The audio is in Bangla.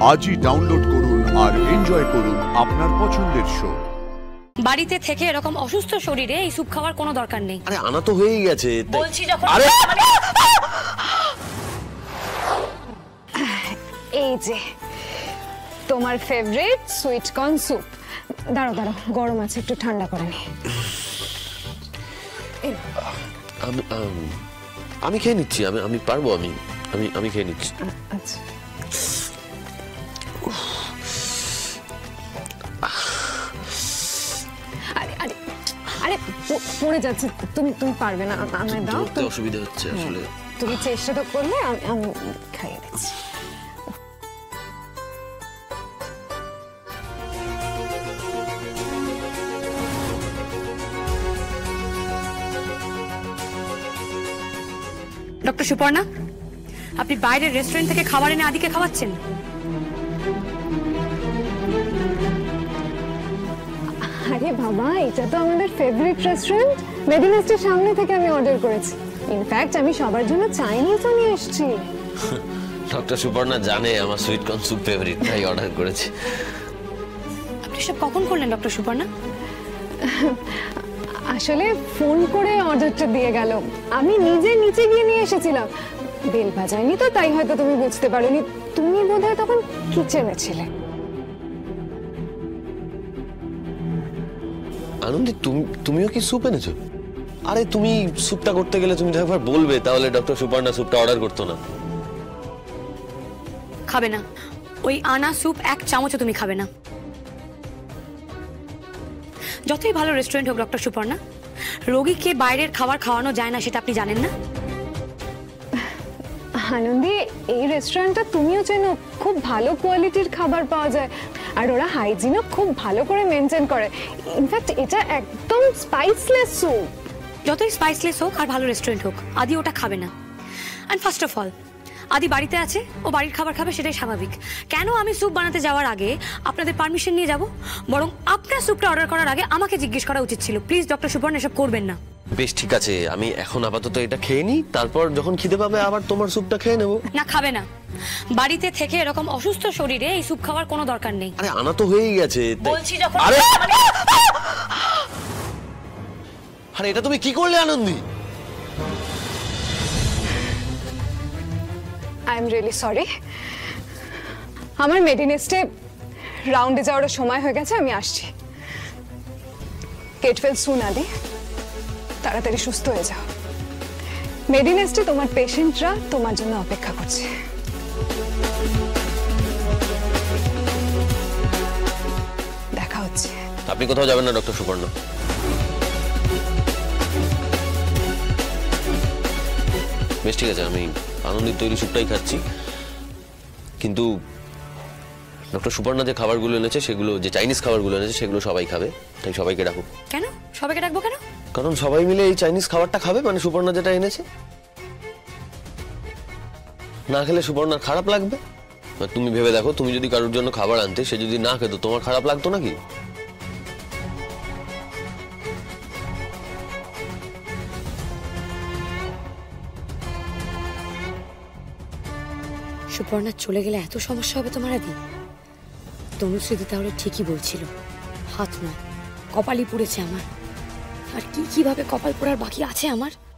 আজই ডাউনলোড করুন আর এনজয় করুন আপনার পছন্দের শো। বাড়িতে থেকে এরকম অসুস্থ শরীরে এই স্যুপ খাওয়ার কোনো দরকার নেই। আরে আনা তো হয়েই গেছে বলছি যখন আরে এই যে তোমার ফেভারিট সুইট কর্ন স্যুপ। দাঁড়াও দাঁড়াও, গরম আছে, একটু ঠান্ডা করে নি। আমি খেয়ে নিচ্ছি, আমি পারবো, আমি খেয়ে নিচ্ছি। আচ্ছা আরে আরে আরে পড়ে যাচ্ছে, তুমি পারবে না, আমায় দাও। ধরতে অসুবিধা হচ্ছে আসলে। তুমি চেষ্টা তো করলে, আমি খাইয়ে দিচ্ছি। ডক্টর সুপর্ণা, আপনি বাইরের রেস্টুরেন্ট থেকে খাবার এনে আদিকে খাওয়াচ্ছেন? আরে বাবা, এটা তো আমাদের ফেভারিট রেস্টুরেন্ট, মেডিনেস্টের সামনে থেকে আমি অর্ডার করেছি। ইনফ্যাক্ট আমি সবার জন্য চাইনিজও নিয়ে এসেছি। ডক্টর সুপর্ণা জানে আমার সুইট কর্ন স্যুপ ফেভারিট, তাই অর্ডার করেছি। আপনি সব কখন করলেন ডক্টর সুপর্ণা? আসলে ফোন করে অর্ডারটা দিয়ে গেল, আমি নিজে নিচে গিয়ে নিয়ে এসেছিলাম। বেল বাজায়নি তো, তাই হয়তো তুমি বুঝতে পারোনি। তুমি বোধহয় তখন কিচেনে ছিলে। আনন্দি, তুমিও কি স্যুপ এনেছো? আরে তুমি স্যুপটা করতে গেলে তুমি তো একবার বলবে, তাহলে ডক্টর সুপর্ণা স্যুপটা অর্ডার করতো না। খাবে না, ওই আনা স্যুপ এক চামচও তুমি খাবে না। যতই ভালো রেস্টুরেন্ট হোক ডক্টর সুপর্ণা, রোগীকে বাইরের খাবার খাওয়ানো যায় না, সেটা আপনি জানেন না? আনন্দি, এই রেস্টুরেন্টটা তুমিও চেনো, খুব ভালো কোয়ালিটির খাবার পাওয়া যায়, আর ওরা হাইজিনও খুব ভালো করে মেনটেন করে। ইনফ্যাক্ট এটা একদম স্পাইসলেস স্যুপ। যতই স্পাইসলেস হোক আর ভালো রেস্টুরেন্ট হোক, আদি ওটা খাবে না। অ্যান্ড ফার্স্ট অফ অল, আদি বাড়িতে আছে, ও বাড়ির খাবার খাবে, সেটাই স্বাভাবিক। কেন আমি স্যুপ বানাতে যাওয়ার আগে আপনাদের পারমিশন নিয়ে যাব? বরং আপনার স্যুপটা অর্ডার করার আগে আমাকে জিজ্ঞেস করা উচিত ছিল। প্লিজ ডক্টর সুপর্ণা, এসব করবেন না। বেশ, ঠিক আছে, আমি এখন আপাতত এটা খেয়ে নিই, তারপর যখন খিদে পাবে আবার তোমার স্যুপটা খেয়ে নেবো। না, খাবে না। বাড়িতে থেকে এরকম অসুস্থ শরীরে এই স্যুপ খাওয়ার কোনো দরকার নেই। আরে আনা তো হয়েই গেছে। বলছি যখন আরে আরে এটা তুমি কি করলে Anandi? I am really sorry. আমার মেডিনেস্টে রাউন্ডে যাওয়ার সময় হয়ে গেছে, আমি আসছি। গেট ওয়েল সুন আদি, তাড়াতাড়ি সুস্থ হয়ে যাও। মেডিনেস্টে তোমার পেশেন্টরা তোমার জন্য অপেক্ষা করছে। দেখা হচ্ছে। আপনি কোথাও যাবেন না ডক্টর সুপর্ণা। বেশ, ঠিক আছে, আমি আনন্দিত তৈরি স্যুপটাই খাচ্ছি। কিন্তু ডক্টর সুপর্ণা যে খাবারগুলো এনেছে, সেগুলো যে চাইনিজ খাবারগুলো এনেছে, সেগুলো সবাই খাবে, তাই সবাইকে ডাকুক। কেন সবাইকে ডাকবো কেন? কারণ সবাই মিলে এই চাইনিজ খাবারটা খাবে, মানে সুপর্ণা যেটা এনেছে। না খেলে সুপর্ণার খারাপ লাগবে। তুমি ভেবে দেখো, তুমি যদি কারোর জন্য খাবার আনতে, সে যদি না খেতো, তোমার খারাপ লাগতো নাকি? সুপর্ণা চলে গেলে এত সমস্যা হবে তোমার আদি? তনুশ্রীদি তাহলে ঠিকই বলছিল, হাত নয় কপালই পুড়েছে আমার। আর কিভাবে কপাল পোড়ার বাকি আছে আমার।